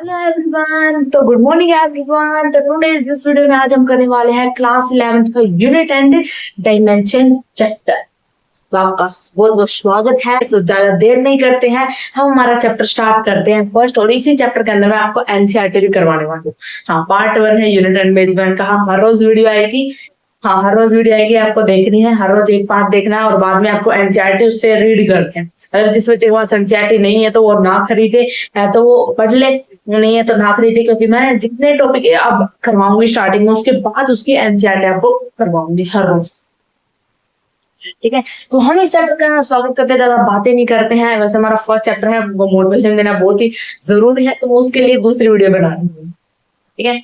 Hello everyone, तो good morning everyone. तो today इस दिस वीडियो में आज हम करने वाले हैं क्लास 11th का यूनिट एंड डायमेंशन चैप्टर। तो आपका बहुत बहुत स्वागत है। तो ज्यादा देर नहीं करते हैं, हम हमारा चैप्टर स्टार्ट करते हैं फर्स्ट। और इसी चैप्टर के अंदर मैं आपको एनसीईआरटी भी करवाने वाली हूँ। हाँ, पार्ट 1 है यूनिट एंड मेजरमेंट का। हाँ, हर रोज वीडियो आएगी। हाँ, हर रोज वीडियो आएगी, आपको देखनी है। हर रोज एक पार्ट देखना है और बाद में आपको एनसीईआरटी उससे रीड करके, अगर जिस बच्चे के पास एनसीईआरटी नहीं है तो वो ना खरीदे, है तो वो पढ़ ले, नहीं है तो ना खरीदे। क्योंकि मैं जितने टॉपिक अब करवाऊंगी स्टार्टिंग में, उसके बाद उसकी एनसीईआरटी आपको करवाऊंगी हर रोज। ठीक है, तो हम इस चैप्टर का स्वागत करते हैं, ज्यादा बातें नहीं करते हैं। वैसे हमारा फर्स्ट चैप्टर है, वो मोटिवेशन देना बहुत ही जरूरी है, तो उसके लिए दूसरी वीडियो बना दूंगी। ठीक है,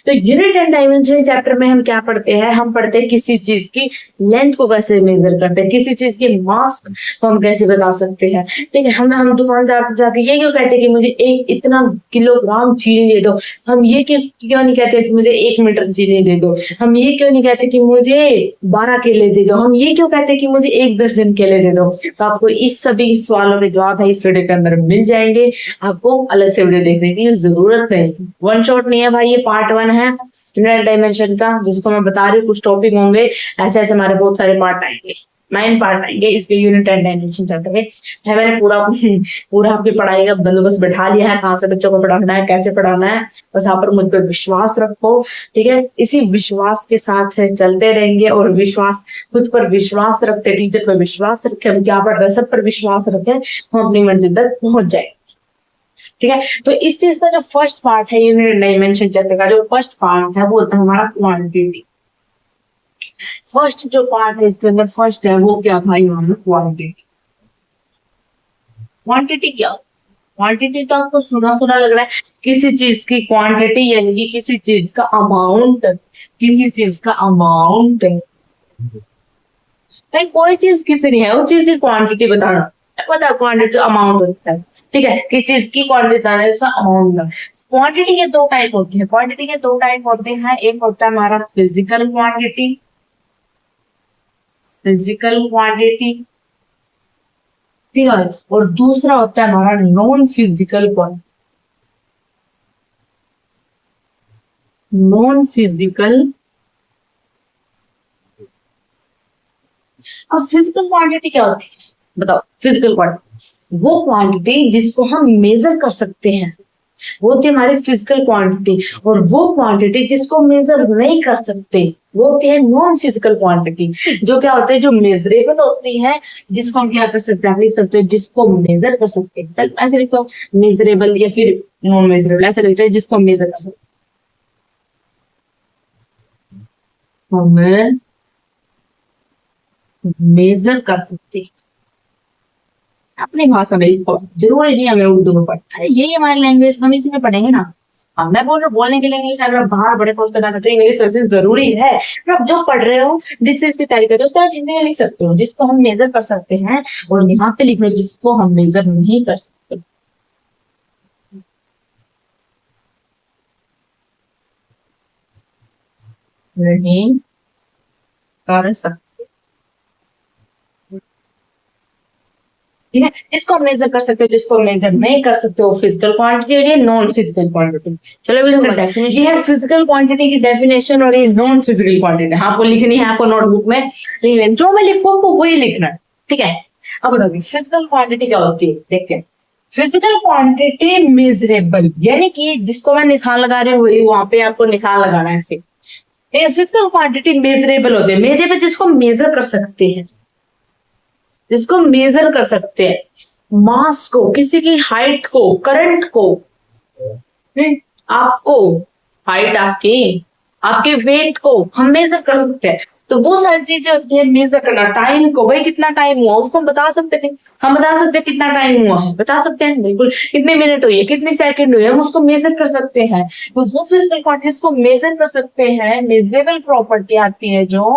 तो यूनिट एंड डायमेंशन चैप्टर में हम क्या पढ़ते हैं? हम पढ़ते हैं किसी चीज की लेंथ को कैसे मेजर करते हैं, किसी चीज के मास को हम कैसे बता सकते हैं। ठीक है, हम दुकानदार जाके ये क्यों कहते हैं कि मुझे एक इतना किलोग्राम चीनी दे दो। हम ये क्यों नहीं कहते कि मुझे 1 मीटर चीनी दे दो। हम ये क्यों नहीं कहते कि मुझे 12 केले दे दो। हम ये क्यों कहते कि मुझे 1 दर्जन केले दे दो। तो आपको इस सभी सवालों के जवाब है इस वीडियो के अंदर मिल जाएंगे। आपको अलग से वीडियो देखने की जरूरत नहीं, वन शॉट नहीं है भाई। ये पार्ट 1 है यूनिट डायमेंशन का, जिसको मैं बता रही हूँ। कुछ टॉपिक होंगे ऐसे ऐसे, हमारे बहुत सारे पार्ट आएंगे, 9 पार्ट आएंगे इसके यूनिट एंड डायमेंशन चैप्टर के। है, मैंने पूरा आपकी पढ़ाई का बंदोबस्त बैठा लिया है, कहाँ से बच्चों को पढ़ाना है, कैसे पढ़ाना है। बस यहाँ पर मुझ पर विश्वास रखो। ठीक है, इसी विश्वास के साथ चलते रहेंगे। और विश्वास, खुद पर विश्वास रखते, टीचर पर विश्वास रखे, हम क्या पढ़ रहे हैं सब पर विश्वास रखें, हम अपनी मंजिल तक पहुंच जाए। ठीक है, तो इस चीज का जो फर्स्ट पार्ट है यूनिट डायमेंशन चैप्टर का, जो फर्स्ट पार्ट है वो होता है हमारा क्वांटिटी। फर्स्ट जो पार्ट है इसके अंदर फर्स्ट है वो क्या भाई, हमारा क्वांटिटी। क्वांटिटी क्या? क्वांटिटी तो आपको सुना सुना लग रहा है। किसी चीज की क्वांटिटी यानी कि किसी चीज का अमाउंट, किसी चीज का अमाउंट। भाई कोई चीज कितनी है उस चीज की क्वांटिटी बताना, पता क्वांटिटी अमाउंट होता है। ठीक है, किस चीज की क्वांटिटी बताना है, इसका अमाउंट। क्वांटिटी के 2 टाइप होती है, क्वांटिटी के 2 टाइप होते हैं। एक होता है हमारा फिजिकल क्वांटिटी, फिजिकल क्वांटिटी। ठीक है, और दूसरा होता है हमारा non physical quantity, non physical. अब फिजिकल क्वांटिटी क्या होती है बताओ? फिजिकल क्वांटिटी वो क्वांटिटी जिसको हम मेजर कर सकते हैं, वो होती है हमारी फिजिकल क्वांटिटी। और वो क्वांटिटी जिसको मेजर नहीं कर सकते वो होती है नॉन फिजिकल क्वांटिटी। जो क्या होते हैं, जो मेजरेबल होती है, जिसको हम क्या कर सकते हैं, आप लिख सकते हो जिसको मेजर कर सकते हैं। चल ऐसे लिखो, मेजरेबल या फिर नॉन मेजरेबल, ऐसे लिखते हैं जिसको मेजर कर सकते हमें मेजर कर सकते हैं। अपनी भाषा में लिखो, जरूरी नहीं हमें उर्दू में पढ़ना है, यही हमारी लैंग्वेज, हम इसी में पढ़ेंगे ना। अब मैं बोल रहा हूँ बोलने के लिए इंग्लिश, अगर बाहर बड़े कोर्स करना चाहते हो इंग्लिश वैसे जरूरी है। पर आप जो पढ़ रहे हो, जिस चीज की तैयारी कर रहे हो, उसका हिंदी में लिख सकते हो जिसको हम मेजर कर सकते हैं, और यहाँ पे लिख लो जिसको हम मेजर नहीं कर सकते। नहीं कर सकते। ठीक है, जिसको हम मेजर कर सकते हो, जिसको मेजर नहीं कर सकते हो फिजिकल क्वांटिटी, और ये नॉन फिजिकल क्वांटिटी। चलो अभी देखो डेफिनेशन, ये है फिजिकल क्वांटिटी की डेफिनेशन, और ये नॉन फिजिकल क्वांटिटी आपको लिखनी है, आपको नोटबुक में लिख लेना, जो मैं लिखूं आपको वही लिखना है। ठीक है, अब बताओ फिजिकल क्वांटिटी क्या होती है, देखते हैं। फिजिकल क्वांटिटी मेजरेबल, यानी कि जिसको मैं निशान लगा रही हूँ वही वहां पे आपको निशान लगाना है ऐसे। फिजिकल क्वांटिटी मेजरेबल होते हैं, मेजरेबल जिसको मेजर कर सकते हैं, जिसको मेजर कर सकते हैं। मास को, किसी की हाइट को, करंट को, आपको हाइट, आपके वेट को हम मेजर कर सकते हैं। तो वो सारी चीजें होती है मेजर करना। टाइम को, भाई कितना टाइम हुआ उसको हम बता सकते थे, हम बता सकते हैं कितना टाइम हुआ है, बता सकते हैं बिल्कुल, कितने मिनट हुई है, कितने सेकंड हुए, हम उसको मेजर कर सकते हैं। तो वो फिजिकल क्वांटिटीज को मेजर कर सकते हैं। मेजरेबल प्रॉपर्टी आती है जो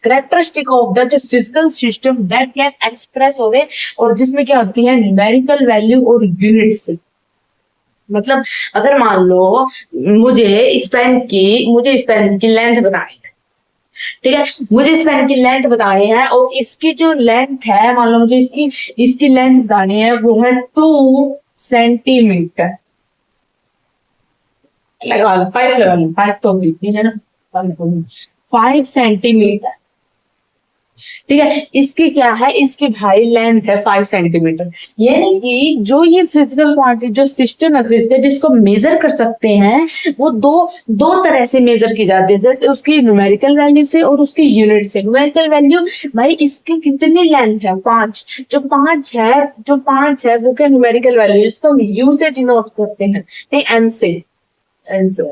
कैरेक्टरिस्टिक ऑफ द जो physical system that can express हो गए, और जिसमें क्या होती है न्यूमेरिकल वैल्यू और यूनिट्स। मतलब अगर मान लो मुझे इस पेन की लेंथ बतानी है, ठीक है, मुझे इस पेन की लेंथ बतानी है, और इसकी जो लेंथ है, मान लो मुझे इसकी लेंथ बतानी है, वो है 2 सेंटीमीटर। लगा लो 5 लगा लो, 5 तो ठीक है ना, 5 सेंटीमीटर। ठीक है, इसकी क्या है, इसकी भाई लेंथ है 5 सेंटीमीटर। यानी कि जो ये फिजिकल क्वांटिटी, जो सिस्टम है फिजिकल जिसको मेजर कर सकते हैं, वो दो दो तरह से मेजर की जाती है, जैसे उसकी न्यूमेरिकल वैल्यू से और उसकी यूनिट से। न्यूमेरिकल वैल्यू, भाई इसकी कितनी लेंथ है, 5। जो पांच है वो क्या न्यूमेरिकल वैल्यू, इसको हम यू से डिनोट करते हैं, नहीं एन से। एन से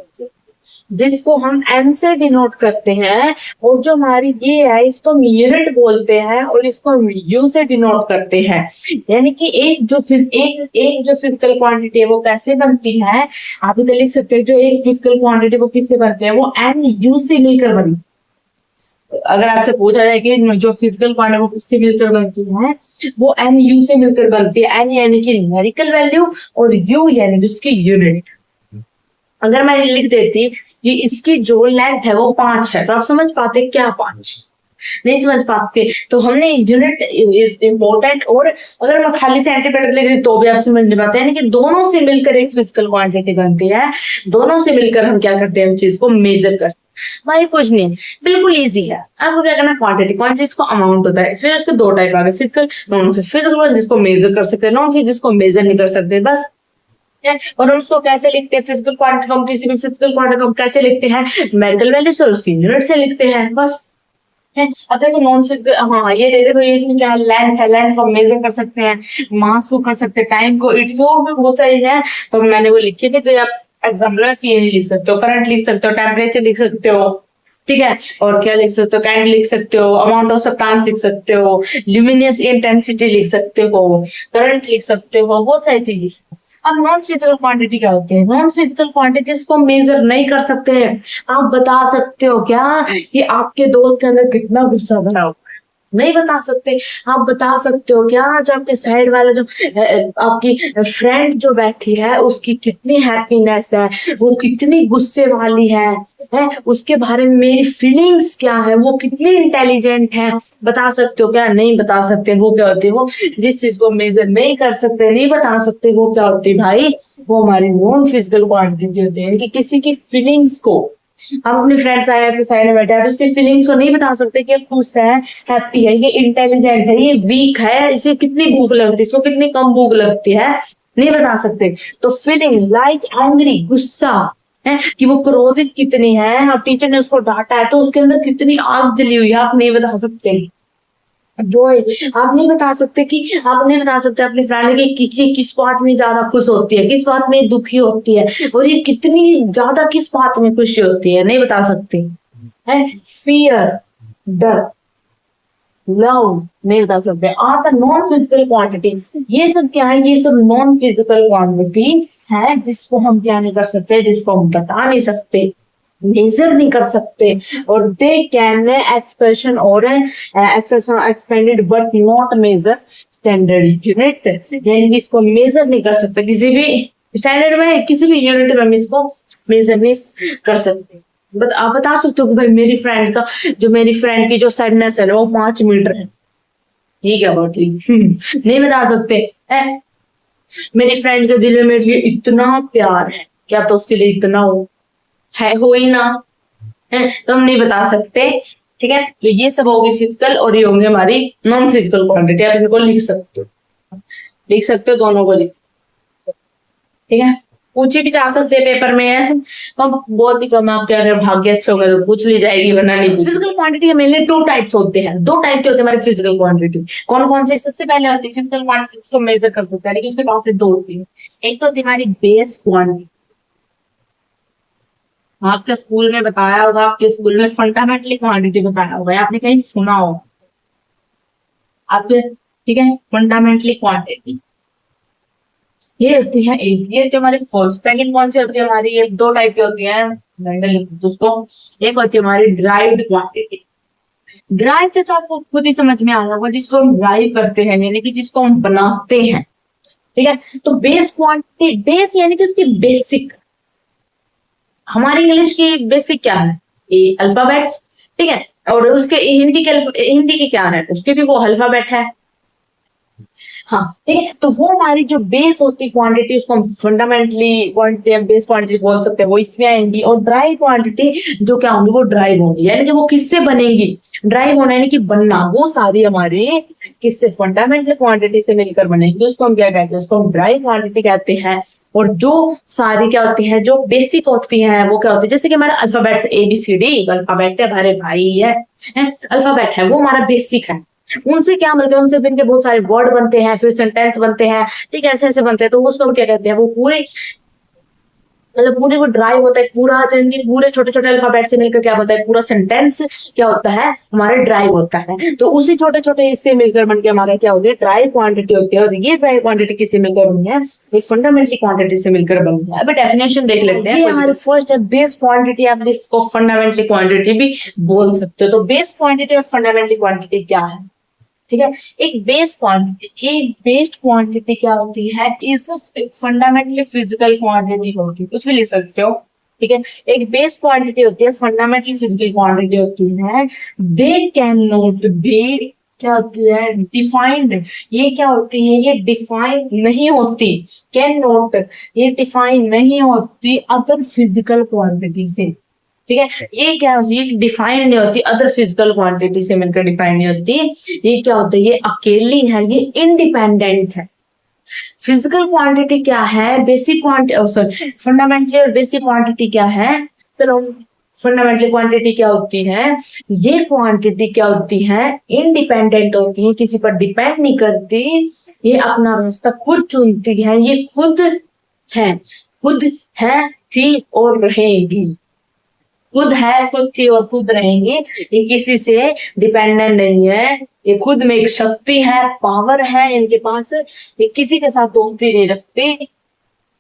जिसको हम एन से डिनोट करते हैं, और जो हमारी ये है इसको हम यूनिट बोलते हैं, और इसको हम यू से डिनोट करते हैं। यानी कि एक जो फिजिकल क्वांटिटी है वो कैसे बनती है, आप इधर लिख सकते हैं, जो एक फिजिकल क्वांटिटी वो किससे बनती है, वो एन यू से मिलकर बनी। अगर आपसे पूछा जाए कि जो फिजिकल क्वांटिटी वो किससे मिलकर बनती है, वो एन यू से मिलकर बनती है। एन यानी कि न्यूमेरिकल वैल्यू, और यू यानी कि उसकी यूनिट। अगर मैं लिख देती कि इसकी जो लेंथ है वो 5 है, तो आप समझ पाते क्या 5? नहीं समझ पाते। तो हमने यूनिट इज इम्पोर्टेंट, और अगर मैं खाली सेंटीमीटर लिख रही तो भी आप समझ नहीं पाते। यानी कि दोनों से मिलकर एक फिजिकल क्वांटिटी बनती है, दोनों से मिलकर हम क्या करते हैं, उस चीज को मेजर करते हैं। भाई कुछ नहीं, बिल्कुल इजी है। आपको क्या करना, क्वांटिटी जिसको अमाउंट होता है, फिर उसके दो टाइप आ गए, फिजिकल नॉन फिजिकल, जिसको मेजर कर सकते हैं, नॉन फिजिकल जिसको मेजर नहीं कर सकते, बस। और हम उसको कैसे लिखते हैं, फिजिकल क्वांटिटी को हम किसी भी फिजिकल क्वांटिटी को हम कैसे लिखते हैं, न्यूमेरिकल वैल्यू से और उसकी यूनिट से लिखते हैं, बस। है अब देखो नॉन फिजिकल, हाँ ये देखो ये इसमें क्या है, लेंथ है, लेंथ को हम मेजर कर सकते हैं, मास को कर सकते हैं, टाइम को, इट जो भी बहुत सारी है, तो मैंने वो लिखी थी। तो आप एग्जाम्पल में तीन लिख सकते हो, करंट लिख सकते हो, टेम्परेचर लिख सकते हो, ठीक है, और क्या लिख सकते हो, कैंडल लिख सकते हो, अमाउंट ऑफ सब्सटेंस लिख सकते हो, ल्यूमिनियस इंटेंसिटी लिख सकते हो, करंट लिख सकते हो, बहुत सारी चीजें। अब नॉन फिजिकल क्वांटिटी क्या होती है, नॉन फिजिकल क्वांटिटी जिसको मेजर नहीं कर सकते हैं। आप बता सकते हो क्या कि आपके दोस्त के अंदर कितना गुस्सा भरा हुआ है, नहीं बता सकते। आप बता सकते हो क्या जो आपके साइड वाला जो आपकी फ्रेंड जो बैठी है उसकी कितनी हैप्पीनेस है, वो कितनी गुस्से वाली है, उसके बारे में मेरी फीलिंग्स क्या है, वो कितनी इंटेलिजेंट है, बता सकते हो क्या? नहीं बता सकते। वो क्या होती है, वो जिस चीज को मेजर नहीं कर सकते, नहीं बता सकते, वो क्या होती है भाई, वो हमारी नॉन फिजिकल क्वांटिटी होती है। कि किसी की फीलिंग्स को, हम अपने फ्रेंड्स आए आपके साइड में बैठे, आप इसकी फीलिंग्स को नहीं बता सकते कि ये खुश है, हैप्पी है, ये इंटेलिजेंट है, ये वीक है, इसे कितनी भूख लगती है, इसको कितनी कम भूख लगती है, नहीं बता सकते। तो फीलिंग लाइक एंग्री, गुस्सा है, कि वो क्रोधित कितनी है, अब टीचर ने उसको डांटा है तो उसके अंदर कितनी आग जली हुई है, आप नहीं बता सकते। जॉय, आप नहीं बता सकते कि, आप नहीं बता सकते अपने फ्रेंड की किस बात में ज्यादा खुश होती है, किस बात में दुखी होती है, और ये कितनी ज्यादा किस बात में खुशी होती है, नहीं बता सकते। है फियर, डर, लव, नहीं बता सकते। Are the non physical quantity, ये सब क्या है, ये सब नॉन फिजिकल क्वांटिटी है जिसको हम क्या नहीं कर सकते, जिसको हम बता नहीं सकते, मेजर नहीं कर सकते। और दे कैन एक्सप्रेशन और expanded but not measure standard unit, यानी कि इसको मेजर नहीं कर सकते, किसी भी स्टैंडर्ड में, किसी भी यूनिट में हम इसको मेजर नहीं कर सकते। बट आप बता सकते हो कि भाई मेरी फ्रेंड की जो सैडनेस है वो 5 मीटर है, ये क्या बात हुई? नहीं बता सकते। है मेरी फ्रेंड के दिल में मेरे लिए इतना प्यार है, क्या तो उसके लिए इतना हो ही ना, है तो हम नहीं बता सकते। ठीक है, तो ये सब होगी फिजिकल, और ये होंगे हमारी नॉन फिजिकल क्वांटिटी। आप इनको लिख सकते हो दोनों को लिख, ठीक है, पूछी भी जा सकते हैं पेपर में, ऐसे बहुत ही कम, आप क्या अगर भाग्य अच्छा होगा तो पूछ ली जाएगी, वरना नहीं। फिजिकल क्वांटिटी मेनली 2 टाइप्स होते हैं, 2 टाइप के होते हैं हमारी फिजिकल क्वांटिटी। कौन कौन से? सबसे पहले होती है फिजिकल क्वांटिटी जिसको मेजर कर सकते हैं, लेकिन उसके पास से 2 होती है। एक तो होती है हमारी बेस क्वांटिटी, आपके स्कूल में बताया होगा, आपके स्कूल में फंडामेंटली क्वांटिटी बताया होगा, आपने कहीं सुना होगा आपके, ठीक है, फंडामेंटली क्वांटिटी ये होती है एक, ये होती है हमारी फर्स्ट। सेकंड कौन सी होती है हमारी? ये 2 टाइप की होती है, दोस्तों। एक होती है हमारी ड्राइव्ड क्वांटिटी। ड्राइव तो आपको खुद ही समझ में आ जाएगा, जिसको हम ड्राइव करते हैं, यानी कि जिसको हम बनाते हैं, ठीक है। तो बेस क्वांटिटी, बेस यानी कि उसकी बेसिक, हमारी इंग्लिश की बेसिक क्या है? अल्फाबेट्स, ठीक है, और उसके हिंदी की क्या है? उसके भी वो अल्फाबेट है। हाँ ठीक है, तो वो हमारी जो बेस होती क्वांटिटी उसको हम फंडामेंटली क्वांटिटी बेस क्वांटिटी बोल सकते हैं, वो इसमें आएंगी। और ड्राई क्वांटिटी जो क्या होंगी, वो ड्राइव होंगी, यानी कि वो किससे बनेगी, ड्राइव होना यानी कि बनना, वो सारी हमारी किससे, फंडामेंटल क्वांटिटी से मिलकर बनेगी, उसको हम क्या कहते हैं, उसको हम ड्राई क्वांटिटी कहते हैं। और जो सारी क्या होती है, जो बेसिक होती है, वो क्या होती है, जैसे कि हमारा अल्फाबेट ABCD अल्फाबेट है, हमारे भाई है, अल्फाबेट है, वो हमारा बेसिक है। उनसे क्या मिलते हैं, उनसे फिर के बहुत सारे वर्ड बनते हैं, फिर सेंटेंस बनते हैं, ठीक है, ऐसे ऐसे बनते हैं। तो उसको क्या कहते हैं, वो पूरे मतलब पूरे वो ड्राइव होता है पूरा, यानी पूरे छोटे छोटे अल्फाबेट से मिलकर क्या होता है, पूरा सेंटेंस क्या होता है, हमारा ड्राइव होता है। तो उसी छोटे छोटे हिस्से मिलकर बन के हमारा क्या होती है, ड्राइव क्वांटिटी होती है। और ये ड्राइव क्वांटिटी किससे मिलकर बनी है, ये फंडामेंटल क्वांटिटी से मिलकर बनी है। अभी डेफिनेशन देख लेते हैं। ये हमारी फर्स्ट है बेस क्वांटिटी, आप इसको फंडामेंटल क्वांटिटी भी बोल सकते हो। तो बेस क्वांटिटी और फंडामेंटल क्वांटिटी क्या है, ठीक है। एक बेस्ड क्वांटिटी क्या होती है, इज फंडामेंटली फिजिकल क्वांटिटी होती है, कुछ भी लिख सकते हो, ठीक है। एक बेस्ड क्वांटिटी होती है, फंडामेंटली फिजिकल क्वांटिटी होती है। दे कैन नॉट बी क्या होती है, डिफाइंड। ये क्या होती है, ये डिफाइन नहीं होती, कैन नॉट, ये डिफाइन नहीं होती अदर फिजिकल क्वांटिटी से, ठीक है। ये क्या होती है, डिफाइन नहीं होती, अदर फिजिकल क्वांटिटी से मिलकर डिफाइन नहीं होती। ये क्या होता है, ये अकेली है, ये इंडिपेंडेंट है। फिजिकल क्वांटिटी क्या है, बेसिक क्वांटिटी, सॉरी फंडामेंटली और बेसिक क्वांटिटी क्या है। चलो, फंडामेंटल क्वांटिटी क्या होती है, ये क्वांटिटी क्या होती है, इंडिपेंडेंट होती है, किसी पर डिपेंड नहीं करती, ये अपना रास्ता खुद चुनती है, ये है खुद है, थी और रहेगी, खुद है, खुद थी और खुद रहेंगी। ये किसी से डिपेंडेंट नहीं है, ये खुद में एक शक्ति है, पावर है इनके पास, ये किसी के साथ दोस्ती नहीं रखती।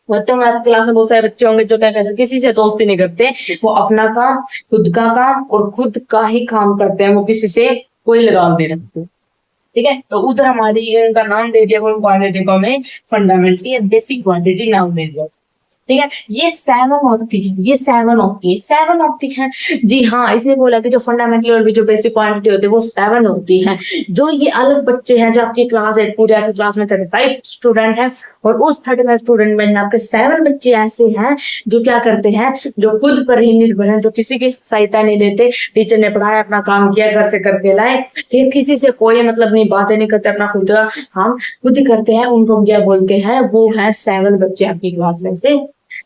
मतलब आपकी क्लास में बहुत सारे बच्चे होंगे जो क्या कहते, किसी से दोस्ती नहीं करते, वो अपना काम, खुद का काम और खुद का ही काम करते हैं, वो किसी से कोई लगाव नहीं रखते, ठीक है। तो उधर हमारी इनका नाम दे दिया क्वांटिटी को, हमें फंडामेंटली बेसिक क्वांटिटी नाम दे दिया, ठीक है। ये सेवन होती है, ये सेवन होती है। जी हाँ, इसने बोला कि जो फंडामेंटल और भी जो बेसिक क्वांटिटी होती है वो सेवन होती है। जो ये अलग बच्चे हैं, जो आपकी क्लास है, पूरे आपकी क्लास में 35 स्टूडेंट है, और उस 35 स्टूडेंट में आपके 7 बच्चे ऐसे हैं जो क्या करते हैं, जो खुद पर ही निर्भर है, जो किसी की सहायता नहीं लेते, टीचर ने पढ़ाया, अपना काम किया, घर से करके लाए, फिर किसी से कोई मतलब नहीं, बातें नहीं करते, अपना खुद का हम खुद ही करते हैं, उनको क्या बोलते हैं, वो है 7 बच्चे आपकी क्लास में से।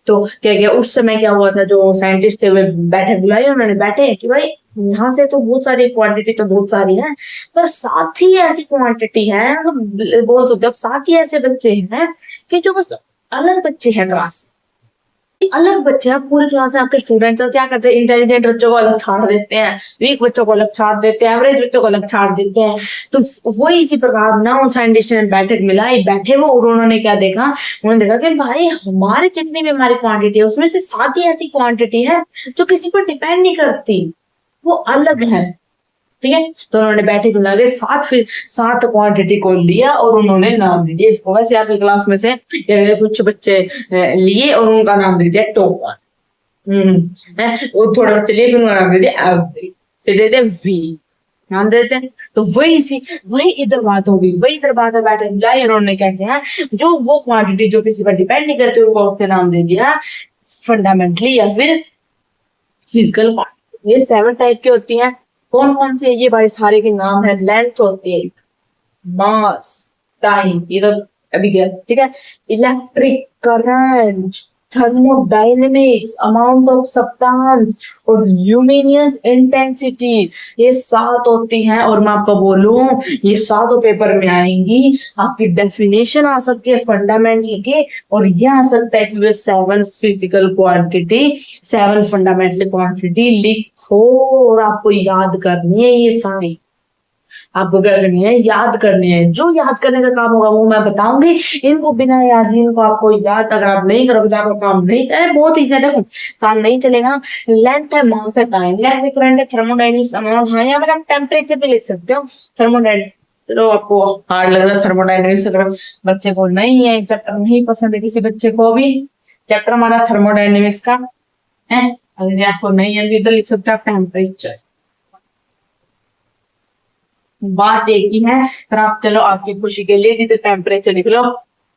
तो क्या गया उस समय क्या हुआ था, जो साइंटिस्ट थे वे बैठक बुलाई, उन्होंने बैठे कि भाई यहाँ से तो बहुत सारी क्वांटिटी तो बहुत सारी है, पर साथ ही ऐसी क्वांटिटी है, मतलब बोल सकते हो साथ ही ऐसे बच्चे हैं कि जो बस अलग बच्चे हैं, क्लास अलग बच्चे हैं, पूरी क्लास में आपके स्टूडेंट तो क्या करते हैं, इंटेलिजेंट बच्चों को अलग छाड़ देते हैं, वीक बच्चों को अलग छाड़ देते हैं, एवरेज बच्चों को अलग छाड़ देते हैं। तो वही इसी प्रकार ना उन साइंटिस्ट ने बैठक मिलाई, बैठे वो, और उन्होंने क्या देखा, उन्होंने देखा कि भाई हमारे जितनी भी हमारी क्वांटिटी है उसमें से 7 ही ऐसी क्वांटिटी है जो किसी पर डिपेंड नहीं करती, वो अलग है, ठीक है। तो उन्होंने बैठक बुला के 7 क्वांटिटी को लिया और उन्होंने नाम दे दिया इसको। वैसे आपकी क्लास में से कुछ बच्चे लिए और उनका नाम दे दिया टॉपर, वो थोड़े बच्चे लिए, फिर उनका नाम दे दिया एवरेज, फिर दे दिया वी, नाम देते हैं। तो वही इधर बात होगी, वही इधर बात है, बैठक बुलाई, उन्होंने क्या किया, जो वो क्वांटिटी जो किसी पर डिपेंड नहीं करती उनको उसके नाम दे दिया फंडामेंटली या फिर फिजिकल क्वांटिटी। ये 7 टाइप की होती हैं। कौन कौन से, ये भाई सारे के नाम है, लेंथ होती है, मास, टाइम, ये तो अभी गया, ठीक है, electric current, thermodynamics, amount of substance और ल्यूमिनियस इंटेंसिटी, ये 7 होती हैं। और मैं आपको बोलूं ये 7 पेपर में आएंगी, आपकी डेफिनेशन आ सकती है फंडामेंटल की, और ये आ सकता है कि 7 फिजिकल क्वांटिटी, 7 फंडामेंटल क्वांटिटी लिखो, और आपको याद करनी है, ये सारी आपको करनी है, याद करनी है। जो याद करने का काम होगा वो मैं बताऊंगी, इनको बिना याद, इनको आपको याद अगर आप नहीं करोगे तो आपका काम नहीं चलेगा, बहुत ही ज्यादा काम नहीं चलेगा। लेंथ है, मास है, टाइम, इलेक्ट्रिक करंट है, थर्मोडायनेमिक्स, अमाउंट, हाँ यहाँ पर हम टेम्परेचर भी लिख सकते हो, थर्मोडायनेमिक्स। चलो आपको हार्ड लग रहा है थर्मोडायनेमिक्स, अगर बच्चे को नहीं है चैप्टर, नहीं पसंद है किसी बच्चे को भी चैप्टर हमारा थर्मोडायनेमिक्स का है, अगर आपको नहीं है तो इधर लिख सकते हो आप टेम्परेचर, बात एक ही है, पर आप चलो आपकी खुशी के लिए तो टेम्परेचर लिख लो,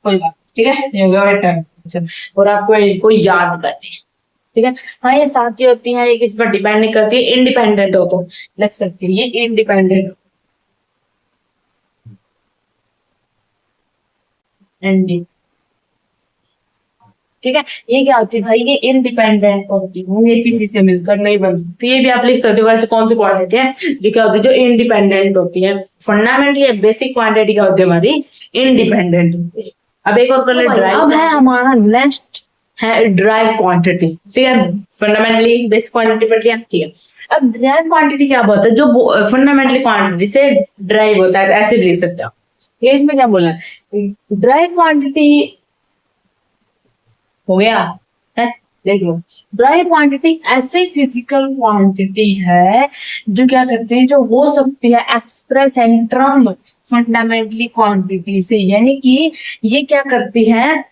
कोई बात, ठीक है, ये हो गया टेम्परेचर। और आपको कोई याद करनी है, ठीक है। हाँ, ये साथी होती है, ये किसी पर डिपेंड नहीं करती, इंडिपेंडेंट हो तो लग सकती है, ये इंडिपेंडेंट, ठीक है। ये क्या होती है भाई, ये इंडिपेंडेंट होती है, ये किसी से मिलकर नहीं बन सकती। ये भी आप लिख सकते हो। वैसे कौन सी क्वांटिटी है जो क्या होती है, जो इंडिपेंडेंट होती है। फंडामेंटली बेसिक क्वांटिटी क्या होती है हमारी, इंडिपेंडेंट होती है। अब एक और कर ले ड्राइव। अब है हमारा नेक्स्ट है ड्राइव क्वांटिटी, ठीक है। फंडामेंटली बेसिक क्वांटिटी पढ़ लिया, ठीक है। अब ड्राइव क्वांटिटी क्या होता है, जो फंडामेंटली क्वांटिटी से ड्राइव होता है, ऐसे भी लिख सकते हो। ये इसमें क्या बोला है, ड्राइव क्वांटिटी हो गया है। देख लो, ड्राई क्वांटिटी ऐसे फिजिकल क्वांटिटी है जो क्या करती है, जो हो सकती है express in term fundamentally quantity से, यानी कि ये क्या करती है,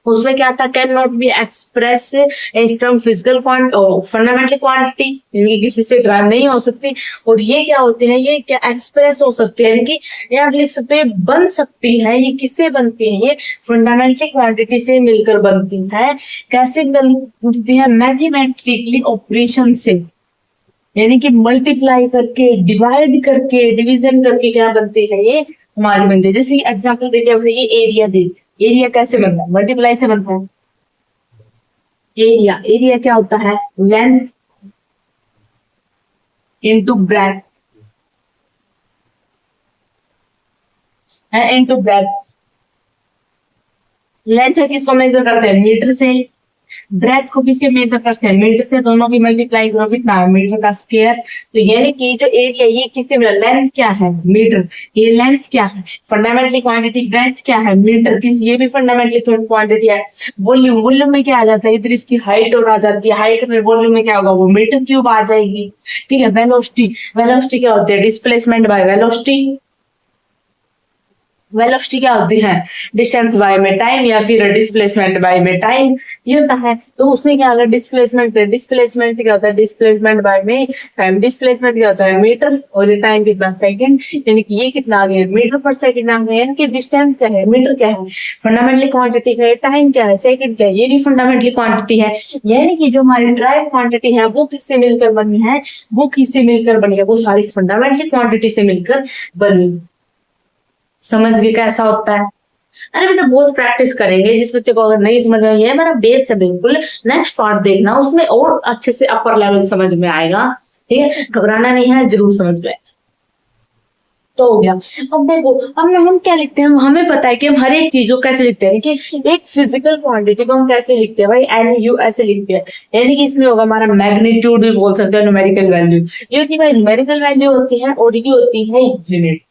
उसमें क्या था, can not be express in term physical fundamentally quantity, यानी किसी से ड्राइव नहीं हो सकती। और ये क्या होती है, ये क्या एक्सप्रेस हो सकती है, यानी कि ये आप लिख सकते हैं बन सकती है। ये किससे बनती है, ये फंडामेंटली क्वांटिटी से मिलकर बनती है। कैसे बनती है, मैथमेटिकली ऑपरेशन से, यानी कि मल्टीप्लाई करके, डिवाइड करके, डिवीजन करके क्या बनती है, ये हमारी बनती है। जैसे एग्जाम्पल दे दिया भाई, ये एरिया दे, एरिया कैसे बनता है, मल्टीप्लाई से बनता है। एरिया, एरिया क्या होता है, length into breadth, into breadth. Length किसको मेजर करते हैं, मीटर से। ब्रेथ को किसके मेजर करते हैं, मीटर से। दोनों की मल्टीप्लाई करो, कितना है, मीटर का स्क्वायर। तो यानी कि जो एरिया, ये किससे मिला, लेंथ क्या है, मीटर, ये लेंथ क्या है, फंडामेंटली क्वांटिटी। ब्रेथ क्या है, मीटर, किस, ये भी फंडामेंटली क्वांटिटी है। वॉल्यूम, वॉल्यूम में क्या आ जाता है, इधर इसकी हाइट और आ जाती है, हाइट में वॉल्यूम में क्या होगा, वो मीटर क्यूब आ जाएगी, ठीक है। वेलोसिटी, वेलोसिटी क्या होती है, डिस्प्लेसमेंट बाय वेलोसिटी। वेलोसिटी क्या होती है, डिस्टेंस बाय में टाइम, या फिर डिस्प्लेसमेंट बाय में टाइम, ये होता है। तो उसमें क्या होगा, डिस्प्लेसमेंट, डिस्प्लेसमेंट क्या होता है, डिस्प्लेसमेंट बाय में टाइम। डिस्प्लेसमेंट क्या होता है, मीटर, और ये टाइम कितना, सेकंड, यानी कि ये कितना आ गया, मीटर पर सेकंड आ गया। यानी कि डिस्टेंस क्या है, मीटर क्या है, फंडामेंटली क्वांटिटी है। टाइम क्या है, सेकंड क्या है, ये भी फंडामेंटली क्वांटिटी है। यानी कि जो हमारी ड्राइव क्वांटिटी है वो किससे मिलकर बनी है, वो किससे मिलकर बनी है, वो सारी फंडामेंटली क्वांटिटी से मिलकर बनी। समझ गए कैसा होता है। अरे भी तो बहुत प्रैक्टिस करेंगे, जिस बच्चे को अगर नहीं समझ में, ये मेरा बेस है बिल्कुल। नेक्स्ट पार्ट देखना, उसमें और अच्छे से अपर लेवल समझ में आएगा, ठीक है। घबराना नहीं है, जरूर समझ में। तो हो गया। अब देखो, अब हम क्या लिखते हैं, हमें पता है कि हम हर एक चीज को कैसे लिखते हैं, कि एक फिजिकल क्वांटिटी को हम कैसे लिखते हैं भाई, एन यू ऐसे लिखते हैं। यानी कि इसमें होगा हमारा मैग्नीट्यूड, भी बोल सकते हैं न्यूमेरिकल वैल्यू। ये होती है भाई न्यूमेरिकल वैल्यू होती है, और ये होती है यूनिट।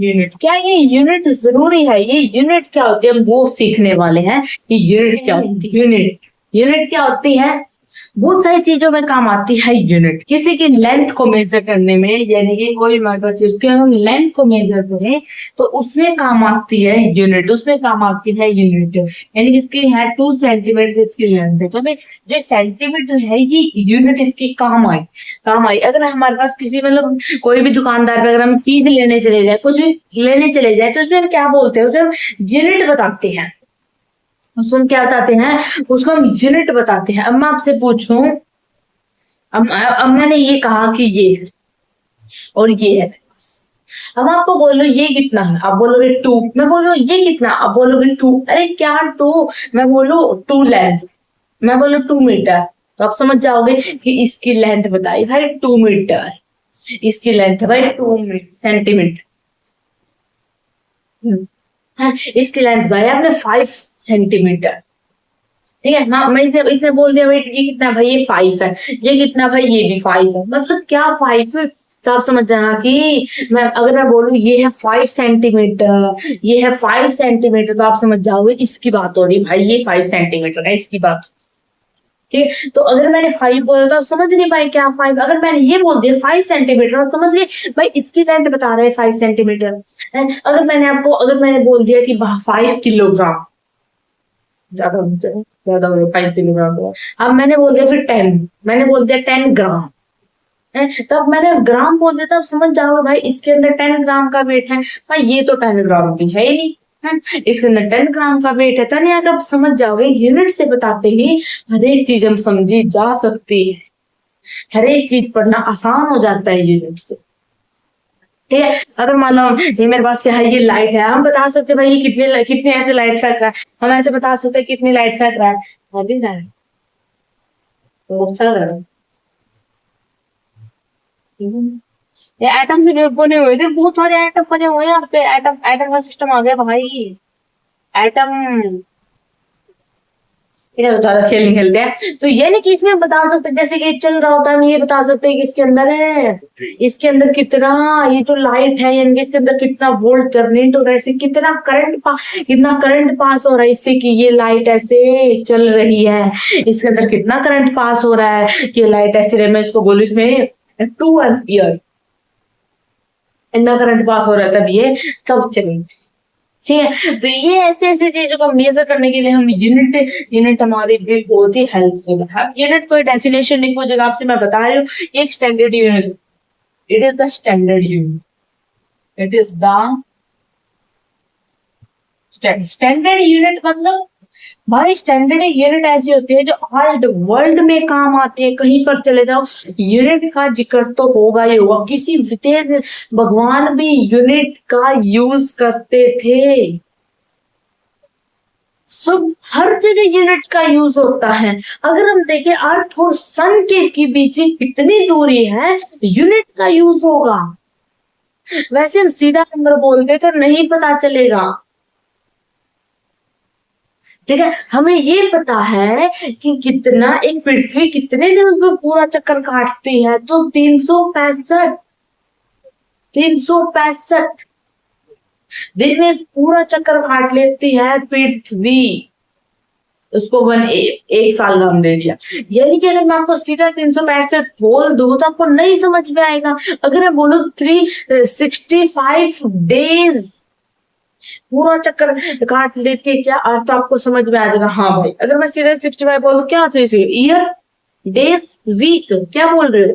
यूनिट क्या, ये यूनिट जरूरी है, ये यूनिट क्या होती है, हम वो सीखने वाले हैं कि यूनिट क्या होती है। यूनिट, यूनिट क्या होती है, बहुत सारी चीजों में काम आती है यूनिट। किसी की लेंथ को मेजर करने में, यानी कि कोई हमारे चीज की हम लेंथ को मेजर करें तो उसमें काम आती है यूनिट, उसमें काम आती है यूनिट। यानी कि इसकी है 2 सेंटीमीटर इसकी लेंथ है, तो हमें जो सेंटीमीटर है ये यूनिट इसकी काम आई, काम आई। अगर हमारे पास किसी मतलब कोई भी दुकानदार पे अगर हम चीज लेने चले जाए, कुछ भी लेने चले जाए, तो उसमें हम क्या बोलते हैं, उसे हम यूनिट बताते हैं। उसको हम क्या बताते हैं, उसको हम यूनिट बताते हैं। अब मैं आपसे पूछूं, अब मैंने ये कहा कि ये है और ये है, अब आपको बोलो ये कितना है, आप बोलोगे 2। मैं बोलो ये कितना, आप बोलोगे 2। अरे क्या 2, मैं बोलो 2 लेंथ, मैं बोलो 2 मीटर, तो आप समझ जाओगे कि इसकी लेंथ बताई भाई 2 मीटर, इसकी लेंथ है भाई 2 सेंटीमीटर। हाँ, इसकी लेंथ बताई आपने 5 सेंटीमीटर, ठीक है। मैं इसने बोल दिया भाई ये कितना, भाई ये 5 है, ये कितना भाई, ये भी 5 है। मतलब क्या 5 है, तो आप समझ जाना कि मैं अगर मैं बोलूं ये है 5 सेंटीमीटर, ये है 5 सेंटीमीटर, तो आप समझ जाओगे इसकी बात हो रही भाई, ये 5 सेंटीमीटर है, इसकी बात, ठीक है। तो अगर मैंने 5 बोला तो आप समझ नहीं पाए क्या 5। अगर मैंने ये बोल दिया 5 सेंटीमीटर, आप समझ गए भाई इसकी लेंथ बता रहे हैं 5 सेंटीमीटर। अगर मैंने बोल दिया कि 5 किलोग्राम, ज्यादा 5 किलोग्राम। अब मैंने बोल दिया फिर 10, मैंने बोल दिया 10 ग्राम, तब मैंने ग्राम बोल दिया, तब समझ जाओगे भाई इसके अंदर 10 ग्राम का वेट है। भाई ये तो 10 ग्राम की है ही नहीं है, इसके अंदर 10 ग्राम का वेट है। तो नहीं आप समझ जाओगे, यूनिट से बताते ही हर एक चीज हम समझी जा सकती है, हर एक चीज पढ़ना आसान हो जाता है यूनिट से। ठीक है, अगर मान लो ये मेरे पास क्या है, ये लाइट है, हम बता सकते हैं भाई ये कितने कितने ऐसे लाइट फेंक रहा है, हम ऐसे बता सकते हैं कितनी लाइट फेंक रहा है, अभी रहा है तो अच्छा लग रहा है। ये एटम से बने हुए थे, बहुत सारे एटम बने हुए हैं यहाँ पे, एटम एटम का सिस्टम आ गया भाई, एटम। ठीक है, तो ज्यादा खेल नहीं खेलते हैं। तो ये नहीं कि इसमें हम बता सकते जैसे कि चल रहा होता है, हम ये बता सकते हैं कि इसके अंदर है, इसके अंदर कितना, ये जो लाइट है यानी कि इसके अंदर कितना वोल्ट जनरेट हो रहा है, इससे कितना करंट पास हो रहा है, इससे कि ये लाइट ऐसे चल रही है, इसके अंदर कितना करंट पास हो रहा है कि लाइट ऐसे, मैं इसको बोलूँ इसमें 2 एम्पियर इतना करंट पास हो रहा है, तब ये सब चलेंगे। ठीक है, तो ये ऐसे ऐसे चीजों को मेजर करने के लिए हम यूनिट हमारी भी बहुत ही हेल्पफुल है। यूनिट कोई डेफिनेशन नहीं पूछेगा आपसे, मैं बता रही हूँ, एक standard unit, it is the standard unit, it is the standard unit. मतलब भाई स्टैंडर्ड यूनिट ऐसी होती है जो आज वर्ल्ड में काम आती है, कहीं पर चले जाओ यूनिट का जिक्र तो होगा ही होगा। किसी विदेश में भगवान भी यूनिट का यूज करते थे, सब हर जगह यूनिट का यूज होता है। अगर हम देखें अर्थ और सन के बीच कितनी दूरी है, यूनिट का यूज होगा। वैसे हम सीधा नंबर बोलते तो नहीं पता चलेगा। ठीक है, हमें ये पता है कि कितना एक पृथ्वी कितने दिन में पूरा चक्कर काटती है, तो 365 दिन में पूरा चक्कर काट लेती है पृथ्वी, उसको एक साल नाम दे दिया। यानी कि अगर मैं आपको सीधा 365 बोल दूं तो आपको नहीं समझ में आएगा। अगर मैं बोलूं 365 डेज पूरा चक्कर काट लेती है, क्या अर्थ आपको समझ में आ जाएगा, हाँ भाई। अगर मैं सीधा 65 बोलूं क्या होता है, ईयर, डेज, वीक, क्या बोल रहे हो,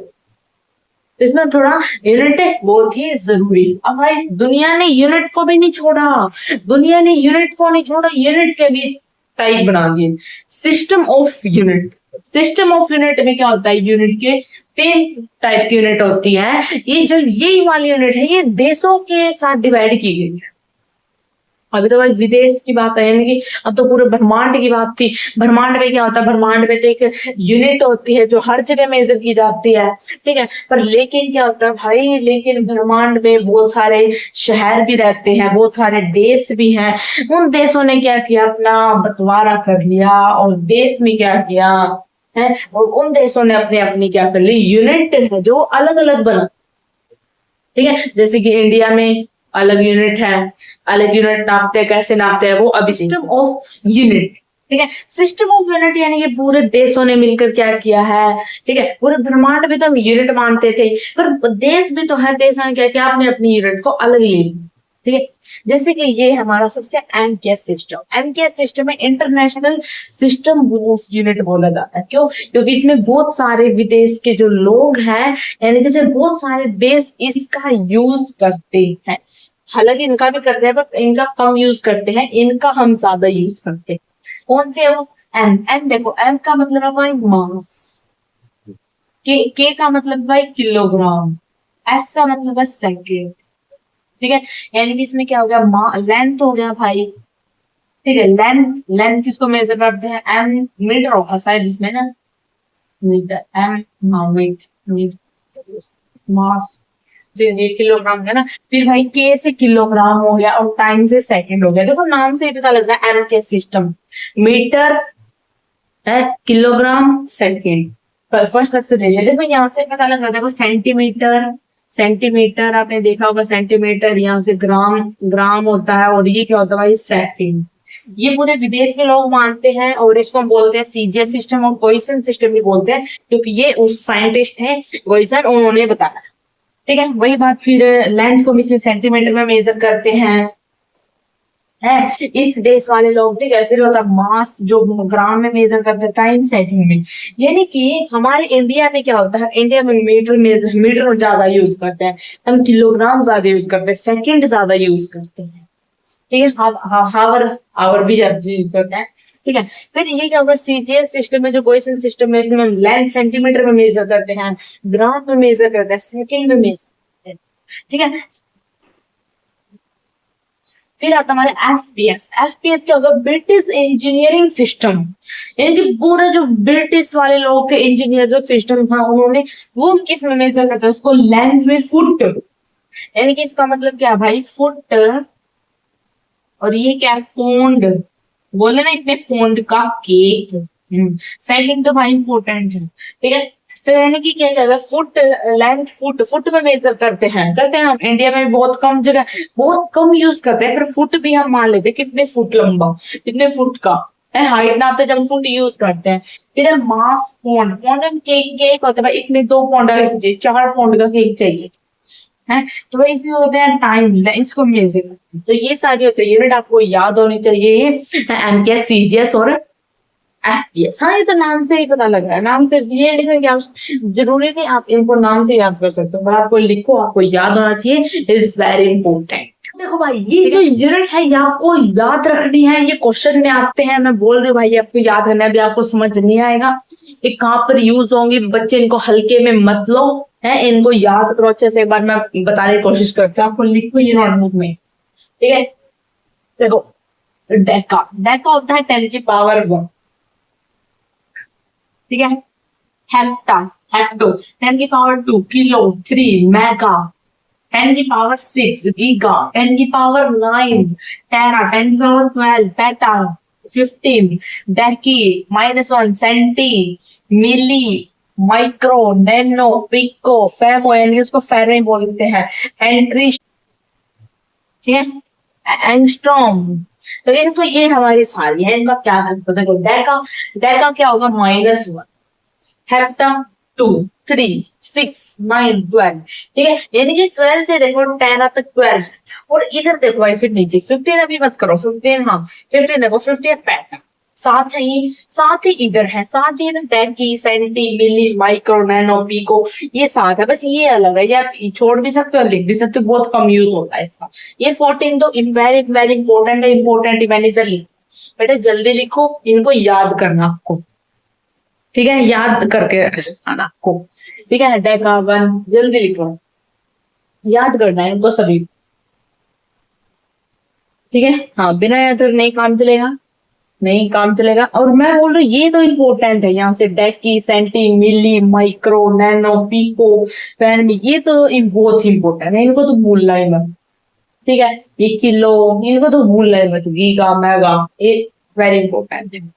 इसमें थोड़ा यूनिट बहुत ही जरूरी। अब भाई दुनिया ने यूनिट को भी नहीं छोड़ा, यूनिट के भी टाइप बना दिए, system of unit. System of unit में क्या होता है, यूनिट के 3 टाइप की यूनिट होती है। ये जो ये वाली यूनिट है ये देशों के साथ डिवाइड की गई है। अभी तो भाई विदेश की बात है, यानी कि अब तो पूरे ब्रह्मांड की बात थी। ब्रह्मांड में क्या होता है, ब्रह्मांड में तो एक यूनिट होती है जो हर जगह मेजर की जाती है। ठीक है, पर लेकिन क्या होता है भाई, लेकिन ब्रह्मांड में बहुत सारे शहर भी रहते हैं, बहुत सारे देश भी हैं। उन देशों ने क्या किया, अपना बंटवारा कर लिया, और देश में क्या किया है, और उन देशों ने अपने अपनी क्या कर ली, यूनिट है जो अलग अलग बना। ठीक है, जैसे कि इंडिया में अलग यूनिट है, अलग यूनिट नापते हैं, कैसे नापते हैं वो अभी सिस्टम ऑफ यूनिट। ठीक है, सिस्टम ऑफ यूनिट यानी कि पूरे देशों ने मिलकर क्या किया है। ठीक है, पूरे ब्रह्मांड भी तो हम यूनिट मानते थे, पर देश भी तो है, देशों ने क्या किया, अपने अपनी यूनिट को अलग ले लिया। ठीक है, जैसे कि ये हमारा सबसे एमकेएस सिस्टम में इंटरनेशनल सिस्टम ऑफ यूनिट बोला जाता है। क्यों, क्योंकि इसमें बहुत सारे विदेश के जो लोग हैं, यानी कि बहुत सारे देश इसका यूज करते हैं। हालांकि इनका भी करते हैं पर इनका कम यूज करते हैं, इनका हम ज्यादा यूज करते हैं। कौन सी है वो, एम देखो, एम का मतलब है भाई मास, के का मतलब भाई किलोग्राम, एस का मतलब है सेकेंड। ठीक है, यानी कि इसमें क्या हो गया, लेंथ हो गया भाई। ठीक है, लेंथ किसको मेजर करते हैं, एम मीटर होगा शायद इसमें ना, मीटर, एम मीटर, मास ये किलोग्राम है ना। फिर भाई के से किलोग्राम हो गया, और टाइम से सेकंड हो गया। देखो नाम से ही पता लग रहा है, एम के सिस्टम, मीटर है, किलोग्राम, सेकंड। पर फर्स्ट अक्षर ले लिया, देखो यहाँ से पता लग रहा है, देखो सेंटीमीटर आपने देखा होगा, सेंटीमीटर, यहाँ से ग्राम होता है, और ये क्या होता है भाई, सेकंड। ये पूरे विदेश के लोग मानते हैं, और इसको हम बोलते हैं सीजीएस सिस्टम, और पॉइसन सिस्टम भी बोलते हैं, क्योंकि ये उस साइंटिस्ट हैं पॉइसन, उन्होंने बताया। ठीक है, वही बात, फिर लेंथ को भी इसमें सेंटीमीटर में मेजर करते हैं। है इस देश वाले लोग, ठीक है। फिर होता है मास, जो ग्राम में मेजर करते हैं, टाइम सेकंड में। यानी कि हमारे इंडिया में क्या होता है, इंडिया में मीटर ज्यादा यूज करते हैं, हम किलोग्राम ज्यादा यूज करते हैं, सेकंड ज्यादा यूज करते हैं, ठीक है। हावर आवर भी ज्यादा यूज करते हैं, ठीक है। फिर ये क्या होगा, सीजीएस सिस्टम में, जो क्वेश्चन सिस्टम है, इसमें लेंथ सेंटीमीटर में मेजर करते हैं, ग्राम में मेजर करते हैं, सेकंड में मेजर करते हैं, ठीक है। फिर आता हमारे एफपीएस। एफपीएस क्या होगा, ब्रिटिश इंजीनियरिंग सिस्टम। यानी कि पूरा जो ब्रिटिश वाले लोग थे, इंजीनियर जो सिस्टम था, उन्होंने वो किस में मेजर करते हैं, उसको लेंथ में, फुट। यानी कि इसका मतलब क्या भाई, फुट। और ये क्या है, पौंड। बोले ना इतने पौंड का केक। सेकंड तो भाई इंपॉर्टेंट है, ठीक है। तो यानी कि क्या कहता है, फुट लेंथ, फुट में मेजर करते हैं हम इंडिया में बहुत कम जगह, बहुत कम यूज करते हैं। फिर फुट भी हम मान लेते हैं, कितने फुट लंबा, कितने फुट का है, हाइट नापते जब फुट यूज करते हैं। फिर मास, पौंड। पौंड में केक होता है भाई, इतने 2 पौंड का चाहिए, 4 पौंड का केक चाहिए, है। तो भाई इसमें होते हैं टाइम, इसको मेजर। तो ये सारी होते हैं यूनिट, आपको याद होनी चाहिए, एमकेएस, सीजीएस और एफपीएस। हाँ, ये तो नाम से ही पता लग रहा है, नाम से ये लिखने की जरूरी नहीं, आप इनको नाम से याद कर सकते हो, पर आपको लिखो, आपको याद होना चाहिए, इज वेरी इंपॉर्टेंट। देखो भाई, ये जो यूनिट है, ये आपको याद रखनी है, ये क्वेश्चन में आते हैं, मैं बोल रही हूँ भाई, आपको याद करना है, अभी आपको समझ नहीं आएगा ये कहाँ पर यूज होंगे, बच्चे इनको हल्के में मत लो, है, इनको याद करो अच्छे से। एक बार मैं बताने की कोशिश करती हूँ, आपको लिखो ये नोटबुक में, ठीक है। देखो, डेका, डेका होता है 10 की पावर 1, ठीक है। हेक्टा, हेक्टो 10 की पावर 2, किलो 3, मेगा 10 की पावर 6, गीगा 10 की पावर 9, टेरा 10 की पावर 12, पेटा 15, डेकी -1, सेंटी, मिली, माइक्रो, नैनो, पिको, फेमो, यानी उसको फेरो बोलते हैं, एंट्री, ठीक है, एंगस्ट्रॉम। तो इनको, ये हमारी सारी है, इनका क्या है देखो, डेका, डेका क्या होगा, -1, हेप्टा 2, 3, 6, 9, 12, ठीक है। यानी कि 12 से देखो 10 तक 12 है। और इधर देखो भाई, फिर नीचे 15 अभी मत करो, 15, हाँ 15 देखो, 15 पैटा, साथ है ये, साथ ही इधर है, साथ ही इधर डेकी, सेंटी, मिली, माइक्रो, नैनो, पिको, ये साथ है, बस ये अलग है, ये आप छोड़ भी सकते हो, लिख भी सकते हो, बहुत कम यूज होता है इसका। ये 14 तो वेरी वेरी इंपॉर्टेंट है, इंपॉर्टेंट मैनेजर लिखो बेटा, जल्दी लिखो, इनको याद करना आपको, ठीक है, याद करके आना आपको, ठीक है। डेका 1 जल्दी लिखो, याद करना है इनको सभी, ठीक है। हाँ, बिना याद कर नहीं काम चलेगा, नहीं काम चलेगा। और मैं बोल रही हूँ ये तो इम्पोर्टेंट है, यहाँ से डेकी, सेंटी, मिली, माइक्रो, नैनो, पिको, फैरमी, ये तो बहुत इंपॉर्टेंट है, इनको तो भूलना ही मत, ठीक है। ये किलो, इनको तो भूलना ही मत, गीगा, मेगा, ये वेरी इंपॉर्टेंट है।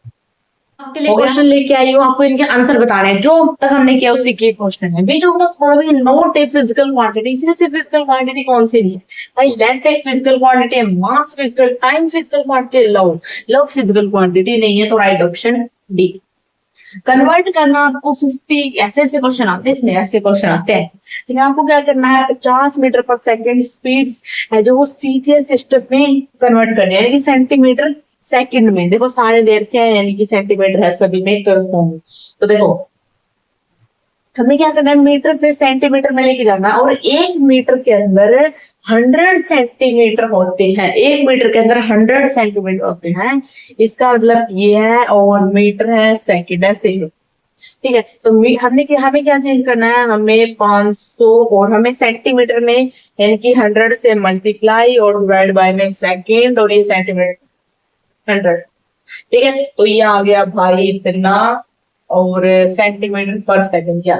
आपके लिए क्वेश्चन लेके आई हूँ, आपको इनके आंसर बताने हैं, जो तक हमने किया उसी के क्वेश्चन है। Which of the following not a physical quantity, इसमें से फिजिकल क्वांटिटी कौन सी नहीं है भाई, लेंथ एक फिजिकल क्वांटिटी है, mass physical, time physical quantity, love, love physical quantity नहीं है, तो राइट ऑप्शन डी। कन्वर्ट करना आपको 50, ऐसे ऐसे क्वेश्चन आते हैं, इसमें ऐसे क्वेश्चन आते हैं, लेकिन आपको क्या करना है, 50 मीटर पर सेकेंड स्पीड है जो वो सीजीएस सिस्टम में कन्वर्ट करनी है, यानी कि सेंटीमीटर सेकंड में। देखो सारे देखते हैं, यानी कि सेंटीमीटर है सभी में, तो देखो हमें क्या करना है, मीटर से सेंटीमीटर में लेके जाना, और 1 मीटर के अंदर 100 सेंटीमीटर होते हैं, 1 मीटर के अंदर 100 सेंटीमीटर होते हैं, इसका मतलब ये है, और मीटर है, सेकंड है, से ठीक है। तो हमें क्या चेंज करना है, हमें 500, और हमें सेंटीमीटर में, यानी कि 100 से मल्टीप्लाई और डिवाइड बाय में सेकंड, और ये सेंटीमीटर 100, ठीक है। तो ये आ गया भाई इतना, और सेंटीमीटर पर सेकंड क्या,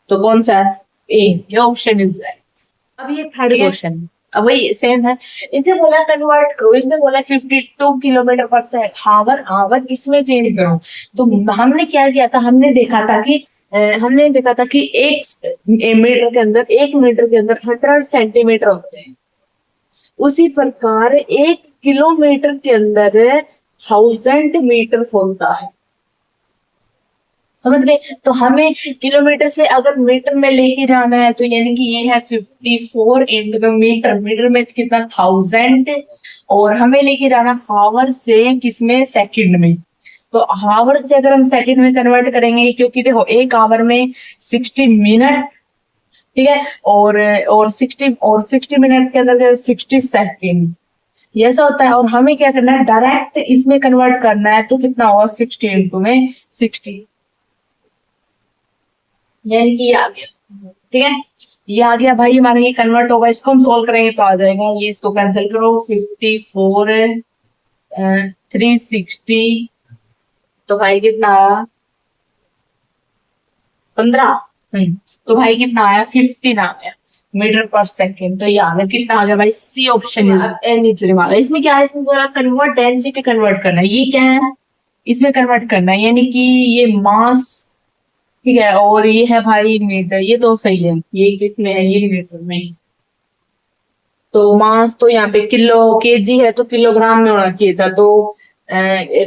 तो कौन सा है, ए, ये ऑप्शन इज राइट। अब ये थर्ड क्वेश्चन, अब वही सेम है, इसने बोला कन्वर्ट करो, इसने बोला 52 किलोमीटर पर हावर, हावर इसमें चेंज करो। तो हमने क्या किया था, हमने देखा था कि 1 मीटर के अंदर, 1 मीटर के अंदर 100 सेंटीमीटर होते हैं, उसी प्रकार 1 किलोमीटर के अंदर 1000 मीटर होता है, समझ गए। तो हमें किलोमीटर से अगर मीटर में लेके जाना है तो यानी कि ये है 54 इंटू मीटर, मीटर में कितना 1000, और हमें लेके जाना हावर से किसमें, सेकंड में। तो हावर से अगर हम सेकंड में कन्वर्ट करेंगे, क्योंकि देखो एक आवर में 60 मिनट, ठीक है, और 60 मिनट के अंदर 60 सेकंड, ये ऐसा होता है। और हमें क्या करना है, डायरेक्ट इसमें कन्वर्ट करना है, तो कितना होगा 60 इंटू में 60, यानी कि ये आ गया, ठीक है, ये आ गया भाई हमारा, ये कन्वर्ट होगा, इसको हम सोल्व करेंगे तो आ जाएगा। ये इसको कैंसिल करो, 54 360, तो भाई कितना आया 15, तो भाई कितना आया 15 आ गया मीटर पर सेकेंड। तो ये आ गया, कितना आ गया भाई, सी ऑप्शन नीचे वाला। इसमें क्या है, इसमें बोला कन्वर्ट डेंसिटी कन्वर्ट करना है, ये क्या है, इसमें कन्वर्ट करना है, यानी कि ये मास, ठीक है, और ये है भाई मीटर, ये तो सही है, ये किसमें है, ये मीटर में। तो मास तो यहाँ पे किलो केजी है तो किलोग्राम में होना चाहिए था, तो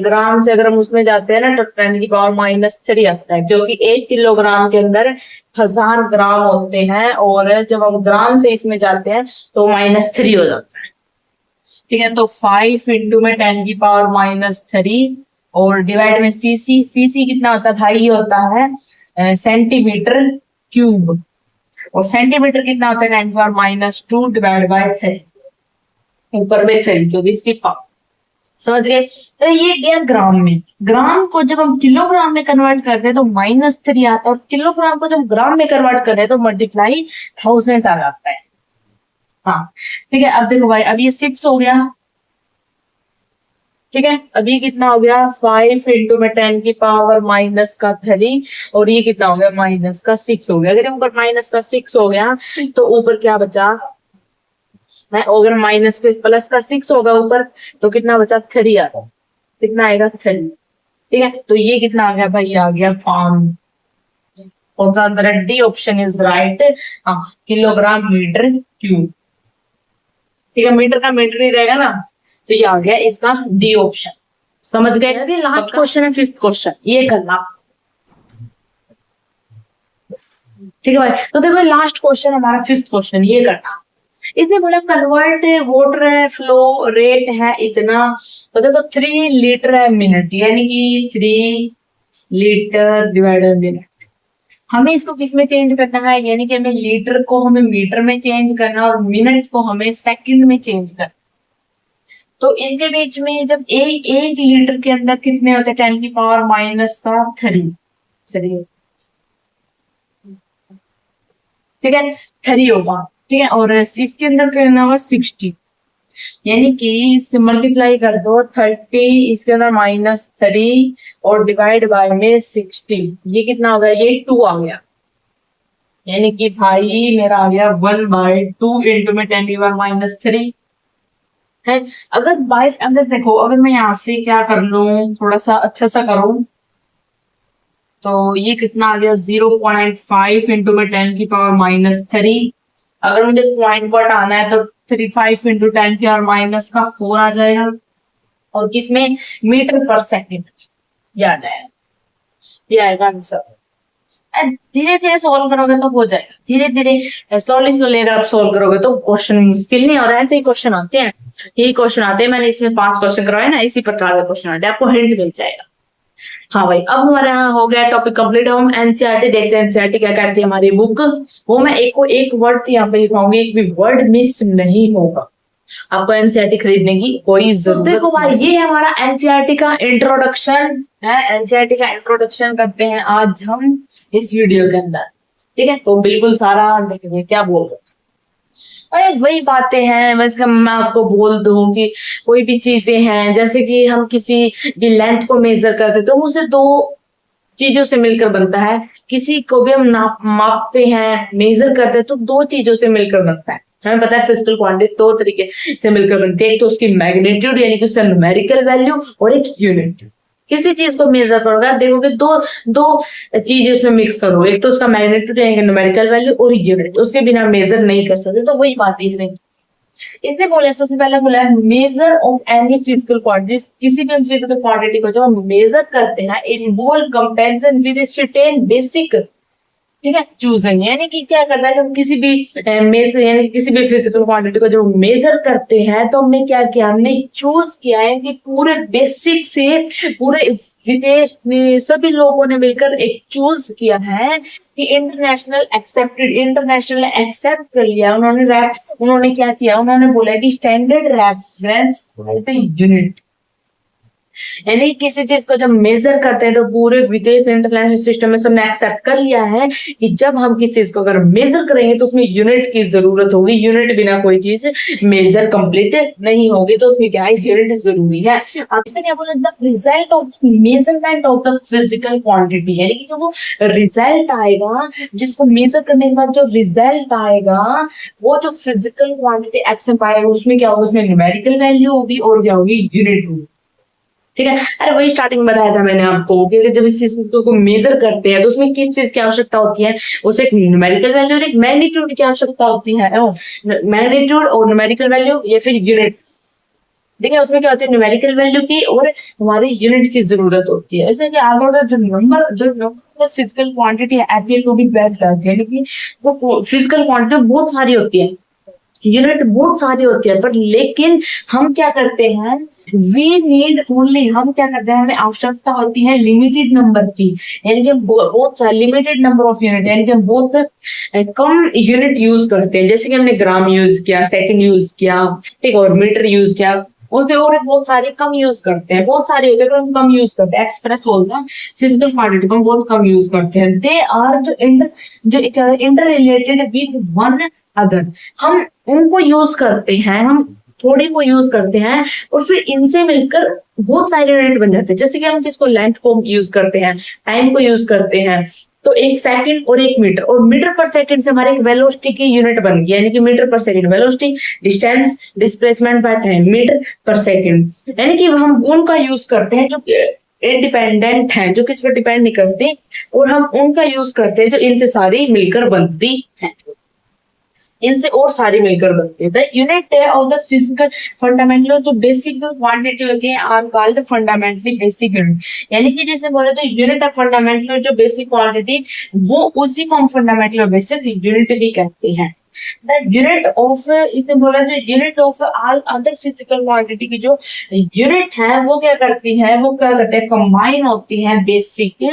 ग्राम से अगर हम उसमें जाते हैं ना तो 10⁻³ आता है, क्योंकि 1 किलोग्राम के अंदर 1000 ग्राम होते हैं, और जब हम ग्राम से इसमें जाते हैं तो -3 हो जाता है, ठीक है। तो 5 इंटू में 10⁻³ और डिवाइड में सीसी, सीसी कितना होता है भाई, ये होता है सेंटीमीटर क्यूब, और सेंटीमीटर कितना होता है 10⁻² डिवाइड बाय 3, ऊपर में 3 क्योंकि इसकी पावर, समझ गए। तो ये गया ग्राम में, ग्राम को जब हम किलोग्राम में कन्वर्ट करते हैं तो -3 आता है, और किलोग्राम को जब ग्राम में कन्वर्ट करते हैं तो मल्टीप्लाई 1000 आ जाता है। हाँ ठीक है, अब देखो भाई, अब ये 6 हो गया, ठीक है, अभी कितना हो गया 5 इंटू में 10⁻³ और ये कितना हो गया -6 हो गया। अगर ऊपर -6 हो गया तो ऊपर क्या बचा है, अगर माइनस के प्लस का 6 होगा ऊपर तो कितना बचा 3 आ गया, कितना आएगा 3, ठीक है। तो ये कितना आ गया भाई, आ गया 5, कौन सा आंसर है, डी ऑप्शन इज राइट, हाँ किलोग्राम मीटर क्यूब, ठीक है, मीटर का मीटर ही रहेगा ना, तो ये आ गया इसका डी ऑप्शन, समझ गए। अभी लास्ट क्वेश्चन है 5th क्वेश्चन, ये करना, ठीक है भाई। तो देखो लास्ट क्वेश्चन हमारा 5th क्वेश्चन, ये करना, इसने बोला कन्वर्ट वाटर फ्लो रेट है इतना, तो देखो 3 लीटर है मिनट, यानी कि 3 लीटर डिवाइडेड मिनट, हमें इसको किस में चेंज करना है, यानी कि हमें लीटर को हमें मीटर में चेंज करना और मिनट को हमें सेकंड में चेंज करना। तो इनके बीच में जब एक लीटर के अंदर कितने होते हैं 10⁻³ 3, ठीक है 3 होगा, ठीक है, और इसके अंदर करना होगा 60, यानी कि इसके मल्टीप्लाई कर दो 30, इसके अंदर -3 और डिवाइड बाय में 60, ये कितना हो गया, ये 2 आ गया, यानी कि भाई मेरा आ गया 1/2 इंटू में 10⁻³ है। अगर देखो, अगर मैं यहाँ से क्या कर लूं, थोड़ा सा अच्छा सा करूं, तो ये कितना आ गया 0.5 इंटू में 10⁻³ अगर मुझे पॉइंट पर आना है तो 35 इंटू 10⁻⁴ आ जाएगा, और किसमें, मीटर पर सेकंड, ये आ जाएगा, ये आएगा आंसर। धीरे धीरे सोल्व करोगे तो हो जाएगा, धीरे धीरे स्लोली अगर आप सोल्व करोगे तो क्वेश्चन मुश्किल नहीं, और ऐसे ही क्वेश्चन आते हैं, यही क्वेश्चन आते हैं, मैंने इसमें 5 क्वेश्चन करवाए ना, इसी प्रकार के क्वेश्चन आते हैं, आपको हिंट मिल जाएगा। हाँ भाई, अब हमारा हो गया टॉपिक कंप्लीट, हम एनसीईआरटी देखते हैं, एनसीईआरटी क्या कहती है हमारी बुक, वो मैं एक वर्ड यहाँ पे लिखाऊंगी, एक भी वर्ड मिस नहीं होगा, आपको एनसीईआरटी खरीदने की कोई जरूरत। देखो भाई, ये है हमारा एनसीईआरटी का इंट्रोडक्शन है, एनसीईआरटी का इंट्रोडक्शन करते हैं आज हम इस वीडियो के अंदर, ठीक है। तो बिल्कुल सारा देखेंगे, क्या बोल रहे, अरे वही बातें हैं, वैसे मैं आपको बोल दूं कि कोई भी चीजें हैं, जैसे कि हम किसी भी लेंथ को मेजर करते तो उसे 2 चीजों से मिलकर बनता है, किसी को भी हम मापते हैं, मेजर करते हैं तो 2 चीजों से मिलकर बनता है, हमें पता है फिजिकल क्वांटिटी 2 तरीके से मिलकर बनती है, एक तो उसकी मैग्नीट्यूड यानी कि उसका न्यूमेरिकल वैल्यू, और एक यूनिट। किसी चीज को मेजर करोगे आप देखोगे दो चीजें उसमें मिक्स करो, एक तो उसका मैग्नीट्यूड यानी न्यूमेरिकल वैल्यू और यूनिट, उसके बिना मेजर नहीं कर सकते, तो वही बात इसने इसने बोला, सबसे पहले बोला है measure of any physical quantity, किसी भी फिजिकल क्वांटिटी को जब हम मेजर करते हैं involve comparison with certain basic, ठीक है, चूजन, यानी कि क्या करना है, हम किसी भी मेजर यानी कि किसी भी फिजिकल क्वांटिटी को जब मेजर करते हैं तो हमने क्या किया, हमने चूज किया है कि पूरे बेसिक से पूरे विदेश सभी लोगों ने मिलकर एक चूज किया है कि इंटरनेशनल एक्सेप्ट कर लिया उन्होंने। उन्होंने क्या किया, उन्होंने बोला कि स्टैंडर्ड रेफरेंस यूनिट, यानी किसी चीज को जब मेजर करते हैं तो पूरे विदेश इंटरनेशनल सिस्टम में सबने एक्सेप्ट कर लिया है कि जब हम किसी चीज को अगर मेजर करेंगे तो उसमें यूनिट की जरूरत होगी, यूनिट बिना कोई चीज मेजर कंप्लीट नहीं होगी, तो उसमें क्या है, यूनिट जरूरी है। अब इसमें क्या बोला, the result of measurement of the physical quantity, यानी कि जो वो रिजल्ट आएगा, जिसको मेजर करने के बाद जो रिजल्ट आएगा वो जो फिजिकल क्वांटिटी एक्सेप्ट आएगा उसमें क्या होगा, उसमें न्यूमेरिकल वैल्यू होगी और क्या होगी, यूनिट होगी, ठीक है। अरे वही स्टार्टिंग में बताया था मैंने आपको कि जब इस चीज को मेजर करते हैं तो उसमें किस चीज की आवश्यकता होती है, उसे एक न्यूमेरिकल वैल्यू और एक मैग्नीट्यूड की आवश्यकता होती है, मैग्नीट्यूड और न्यूमेरिकल वैल्यू या फिर यूनिट, ठीक है। उसमें क्या होती है, न्यूमेरिकल वैल्यू की और हमारी यूनिट की जरूरत होती है। इसलिए आगे जो फिजिकल क्वांटिटी है appear to be very large, यानी कि वो फिजिकल क्वांटिटी बहुत सारी होती है, यूनिट बहुत सारी होती है, पर लेकिन हम क्या करते हैं, वी नीड ओनली, हम क्या करते हैं, हमें आवश्यकता होती है लिमिटेड नंबर की, यानी कि बहुत सारे लिमिटेड नंबर ऑफ यूनिट, यानी कि हम बहुत कम यूनिट यूज करते हैं, जैसे कि हमने ग्राम यूज किया, सेकंड यूज किया, ठीक, और मीटर यूज किया, और बहुत सारे कम यूज करते हैं, बहुत सारे होते हैं हम कम यूज करते हैं, एक्सप्रेस बोलते हैं फिजिकल क्वांटिटी को हम बहुत कम यूज करते हैं। दे आर जो inter related with one other, हम उनको यूज करते हैं, हम थोड़ी को यूज करते हैं और फिर इनसे मिलकर बहुत सारे यूनिट बन जाते हैं। जैसे कि हम किसको, लेंथ को यूज करते हैं, टाइम को यूज करते हैं, तो एक सेकंड और एक मीटर, और मीटर पर सेकंड से हमारे एक वेलोसिटी की यूनिट बन गई, यानी कि metre per second velocity, distance, displacement by time, metre per second, यानी कि हम उनका यूज करते हैं जो इंडिपेंडेंट हैं, जो किस पर डिपेंड नहीं करते, और हम उनका यूज करते हैं जो इनसे सारी मिलकर बनती है, इनसे और सारी मिलकर बनती है। The unit of the physical fundamental, जो बेसिक क्वांटिटी होती है are called fundamentally basic unit, यानी कि जैसे बोले तो यूनिट ऑफ फंडामेंटल जो बेसिक क्वांटिटी, वो उसी को हम फंडामेंटल बेसिक यूनिट भी कहते हैं। द यूनिट ऑफ, इसने बोला जो unit of all other physical quantity की जो यूनिट है वो क्या करती है, वो क्या करते हैं, कंबाइन होती है बेसिक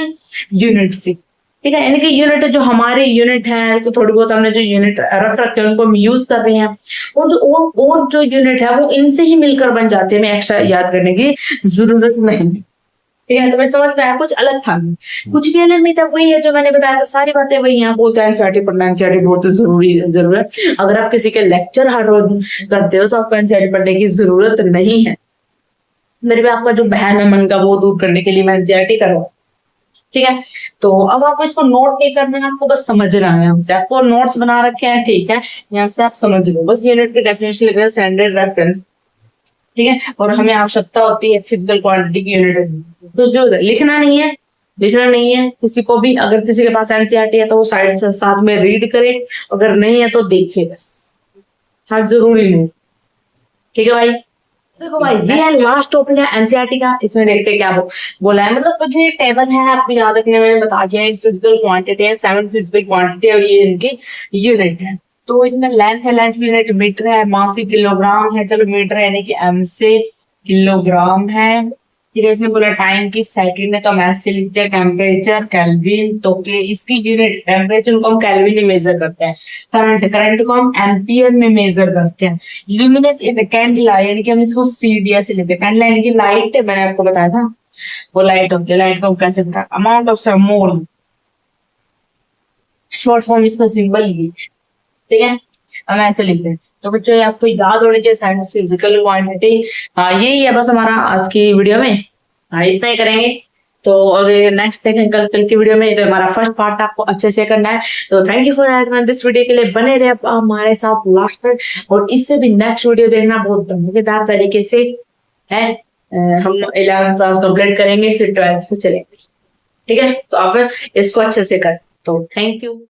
यूनिट से, ठीक है। यानी कि यूनिट जो हमारे यूनिट है, तो थोड़ी बहुत हमने जो यूनिट रख रखे हैं उनको हम यूज कर रहे हैं, और जो यूनिट है वो इनसे ही मिलकर बन जाते हैं, हमें एक्स्ट्रा याद करने की जरूरत नहीं, ठीक है। तो मैं समझ में आया, कुछ अलग था, कुछ भी अलग नहीं था, वही है जो मैंने बताया था, सारी बातें वही यहाँ बोलते हैं। एनसीईआरटी पढ़ना, एनसीईआरटी बहुत जरूरी है। अगर आप किसी के लेक्चर हर रोज करते हो तो आपको एनसीईआरटी पढ़ने की जरूरत नहीं है। मेरे भी आपका जो बहन है मन का वो दूर करने के लिए मैं एनसीईआरटी करवा, ठीक है। तो अब आपको इसको नोट नहीं करना है, आपको बस समझना है, हमसे आपको नोट्स बना रखे हैं, ठीक है, यहाँ से आप समझ लो, बस यूनिट की डेफिनेशन लिख रहे हैं, स्टैंडर्ड रेफरेंस, ठीक है, और हमें आवश्यकता होती है फिजिकल क्वांटिटी की यूनिट, तो जो लिखना नहीं है किसी को भी, अगर किसी के पास एनसीईआरटी है तो वो साइड से साथ में रीड करे, अगर नहीं है तो देखे बस, हाँ जरूरी नहीं, ठीक है भाई। देखो भाई, ये है लास्ट टॉपिक है एनसीईआरटी का, इसमें देखते क्या बोला है, मतलब कुछ ये टेबल है आपको याद रखने, मैंने बता दिया है, फिजिकल क्वांटिटी है, 7 फिजिकल क्वांटिटी और ये इनकी यूनिट है। तो इसमें लेंथ है, लेंथ यूनिट मीटर है, मास किलोग्राम है, चलो मीटर है यानी कि एम से किलोग्राम है, ठीक है। इसने बोला टाइम की सेकंड है तो हम ऐसे लिखते हैं, टेम्परेचर केल्विन, तो इसकी यूनिट टेम्परेचर को हम केल्विन में मेजर करते हैं, करंट को हम एम्पियर में मेजर करते हैं, ल्यूमिनस इन कैंडला यानी कि हम इसको सीडी से लेते हैं, कैंडला यानी कि लाइट, मैंने आपको बताया था वो लाइट होती है, लाइट को हम कैसे बताते हैं, amount of mole, short form इसका सिंबल ये, ठीक है, हम ऐसे लिखते हैं। तो बच्चों आपको याद होनी चाहिए साइंस फिजिकल क्वांटिटी, हाँ यही है बस हमारा आज की वीडियो में, हाँ इतना ही करेंगे। तो अगर नेक्स्ट देखें कल की वीडियो में, तो हमारा फर्स्ट पार्ट आपको अच्छे से करना है। तो thank you for this video के लिए, बने रहे हमारे साथ लास्ट तक, और इससे भी नेक्स्ट वीडियो देखना बहुत धमाकेदार तरीके से है। हम 11th क्लास कंप्लीट करेंगे, फिर 12th पे चलेंगे, ठीक है। तो आप इसको अच्छे से कर, तो थैंक यू।